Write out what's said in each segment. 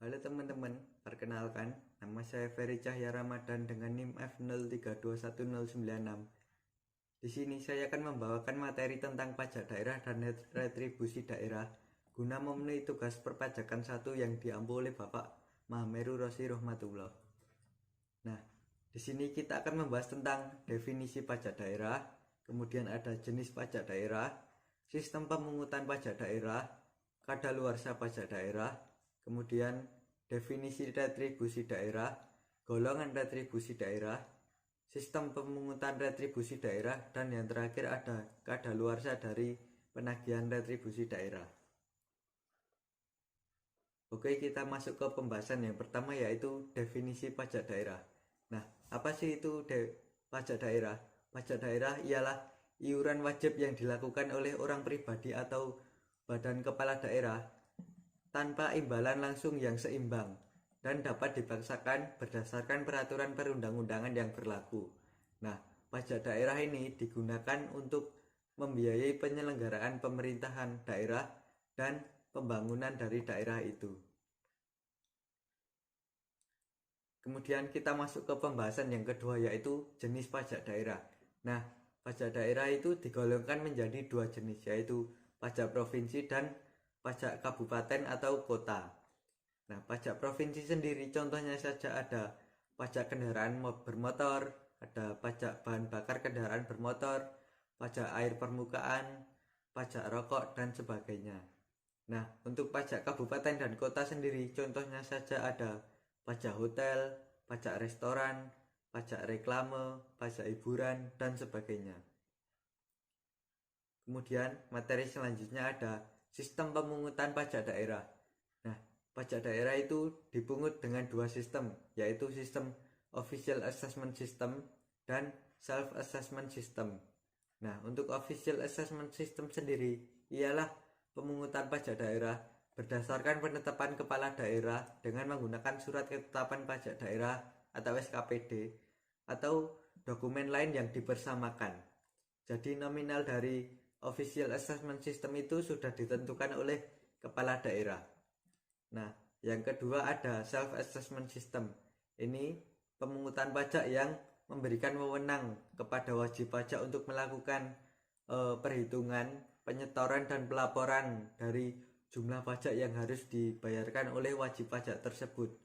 Halo teman-teman, perkenalkan nama saya Ferry Cahya Ramadan dengan NIM F03211096. Di sini saya akan membawakan materi tentang pajak daerah dan retribusi daerah guna memenuhi tugas perpajakan 1 yang diampu oleh Bapak Mahameru Rosi Rohmatullah. Nah, di sini kita akan membahas tentang definisi pajak daerah, kemudian ada jenis pajak daerah, sistem pemungutan pajak daerah, kadaluarsa pajak daerah, kemudian definisi retribusi daerah, golongan retribusi daerah, sistem pemungutan retribusi daerah, dan yang terakhir ada kadaluarsa dari penagihan retribusi daerah. Oke, kita masuk ke pembahasan yang pertama, yaitu definisi pajak daerah. Nah, apa sih itu pajak daerah? Pajak daerah ialah iuran wajib yang dilakukan oleh orang pribadi atau badan kepala daerah tanpa imbalan langsung yang seimbang dan dapat dipaksakan berdasarkan peraturan perundang-undangan yang berlaku. Nah, pajak daerah ini digunakan untuk membiayai penyelenggaraan pemerintahan daerah dan pembangunan dari daerah itu. Kemudian kita masuk ke pembahasan yang kedua, yaitu jenis pajak daerah. Nah, pajak daerah itu digolongkan menjadi dua jenis, yaitu pajak provinsi dan pajak kabupaten atau kota. Nah, pajak provinsi sendiri contohnya saja ada pajak kendaraan bermotor, ada pajak bahan bakar kendaraan bermotor, pajak air permukaan, pajak rokok, dan sebagainya. Nah, untuk pajak kabupaten dan kota sendiri contohnya saja ada pajak hotel, pajak restoran, pajak reklame, pajak hiburan, dan sebagainya. Kemudian materi selanjutnya ada sistem pemungutan pajak daerah. Nah, pajak daerah itu dipungut dengan dua sistem, yaitu sistem official assessment system dan self assessment system. Nah, untuk official assessment system sendiri ialah pemungutan pajak daerah berdasarkan penetapan kepala daerah dengan menggunakan surat ketetapan pajak daerah atau SKPD atau dokumen lain yang dipersamakan. Jadi nominal dari official assessment system itu sudah ditentukan oleh kepala daerah. Nah, yang kedua ada self assessment system. Ini pemungutan pajak yang memberikan wewenang kepada wajib pajak untuk melakukan perhitungan, penyetoran, dan pelaporan dari jumlah pajak yang harus dibayarkan oleh wajib pajak tersebut.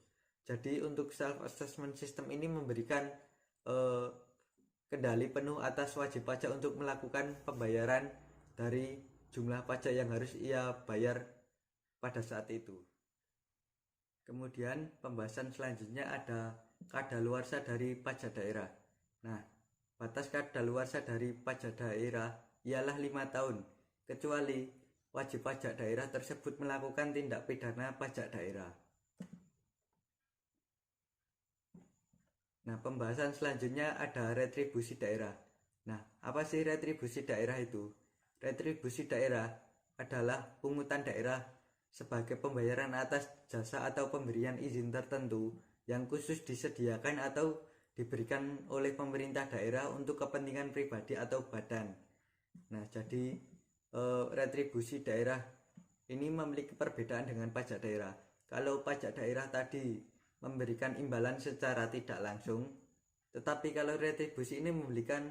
Jadi untuk self assessment system ini memberikan kendali penuh atas wajib pajak untuk melakukan pembayaran dari jumlah pajak yang harus ia bayar pada saat itu. Kemudian pembahasan selanjutnya ada kadaluarsa dari pajak daerah. Nah, batas kadaluarsa dari pajak daerah ialah 5 tahun, kecuali wajib pajak daerah tersebut melakukan tindak pidana pajak daerah. Nah, pembahasan selanjutnya ada retribusi daerah. Nah, apa sih retribusi daerah itu? Retribusi daerah adalah pungutan daerah sebagai pembayaran atas jasa atau pemberian izin tertentu yang khusus disediakan atau diberikan oleh pemerintah daerah untuk kepentingan pribadi atau badan. Nah, jadi retribusi daerah ini memiliki perbedaan dengan pajak daerah. Kalau pajak daerah tadi memberikan imbalan secara tidak langsung, tetapi kalau retribusi ini memberikan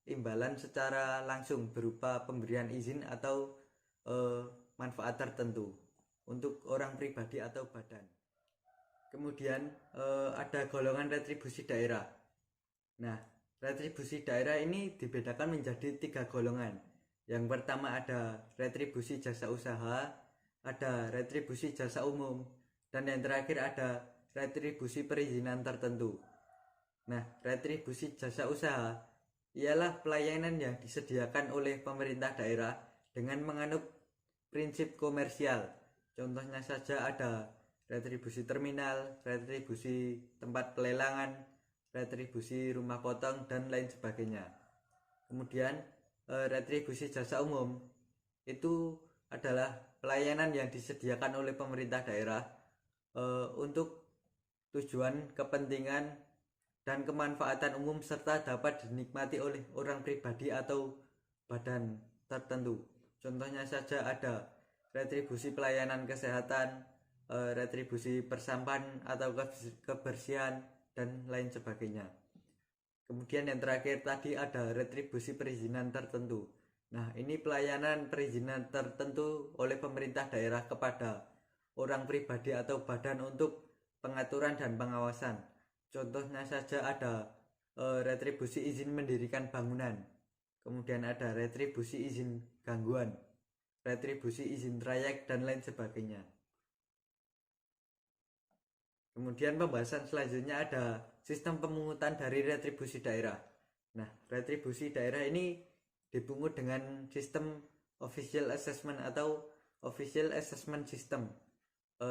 imbalan secara langsung berupa pemberian izin atau manfaat tertentu untuk orang pribadi atau badan. Kemudian ada golongan retribusi daerah. Nah, retribusi daerah ini dibedakan menjadi 3 golongan. Yang pertama ada retribusi jasa usaha, ada retribusi jasa umum, dan yang terakhir ada retribusi perizinan tertentu. Nah, retribusi jasa usaha ialah pelayanan yang disediakan oleh pemerintah daerah dengan menganut prinsip komersial. Contohnya saja ada retribusi terminal, retribusi tempat pelelangan, retribusi rumah potong, dan lain sebagainya. Kemudian retribusi jasa umum itu adalah pelayanan yang disediakan oleh pemerintah daerah untuk tujuan kepentingan dan kemanfaatan umum serta dapat dinikmati oleh orang pribadi atau badan tertentu. Contohnya saja ada retribusi pelayanan kesehatan, retribusi persampahan atau kebersihan dan lain sebagainya. Kemudian yang terakhir tadi ada retribusi perizinan tertentu. Nah, ini pelayanan perizinan tertentu oleh pemerintah daerah kepada orang pribadi atau badan untuk pengaturan dan pengawasan. Contohnya saja ada retribusi izin mendirikan bangunan. Kemudian ada retribusi izin gangguan, retribusi izin trayek dan lain sebagainya. Kemudian pembahasan selanjutnya ada sistem pemungutan dari retribusi daerah. Nah, retribusi daerah ini dipungut dengan sistem official assessment atau official assessment system,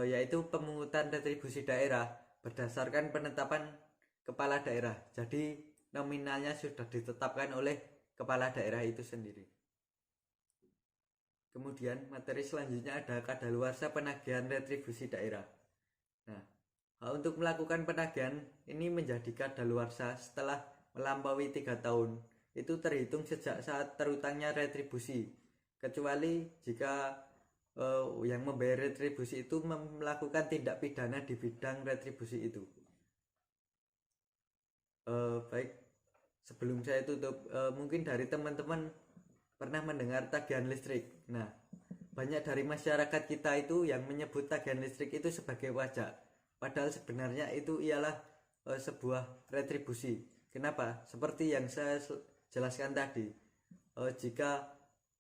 yaitu pemungutan retribusi daerah berdasarkan penetapan kepala daerah. Jadi nominalnya sudah ditetapkan oleh kepala daerah itu sendiri. Kemudian materi selanjutnya ada kadaluarsa penagihan retribusi daerah. Nah, untuk melakukan penagihan ini menjadi kadaluarsa setelah melampaui 3 tahun. Itu terhitung sejak saat terutangnya retribusi, kecuali jika yang membayar retribusi itu melakukan tindak pidana di bidang retribusi itu. Baik, sebelum saya tutup, mungkin dari teman-teman pernah mendengar tagihan listrik. Nah, banyak dari masyarakat kita itu yang menyebut tagihan listrik itu sebagai pajak, padahal sebenarnya itu ialah sebuah retribusi. Kenapa? Seperti yang saya jelaskan tadi, jika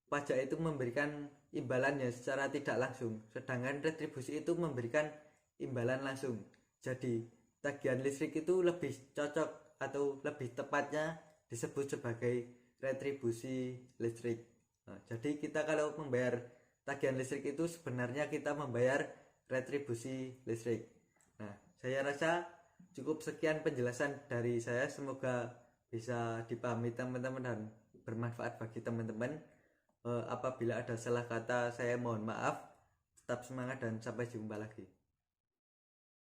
pajak itu memberikan imbalannya secara tidak langsung, sedangkan retribusi itu memberikan imbalan langsung. Jadi tagihan listrik itu lebih cocok atau lebih tepatnya disebut sebagai retribusi listrik. Nah, jadi kita kalau membayar tagihan listrik itu sebenarnya kita membayar retribusi listrik. Nah, saya rasa cukup sekian penjelasan dari saya, semoga bisa dipahami teman-teman dan bermanfaat bagi teman-teman. Apabila ada salah kata saya mohon maaf. Tetap semangat dan sampai jumpa lagi.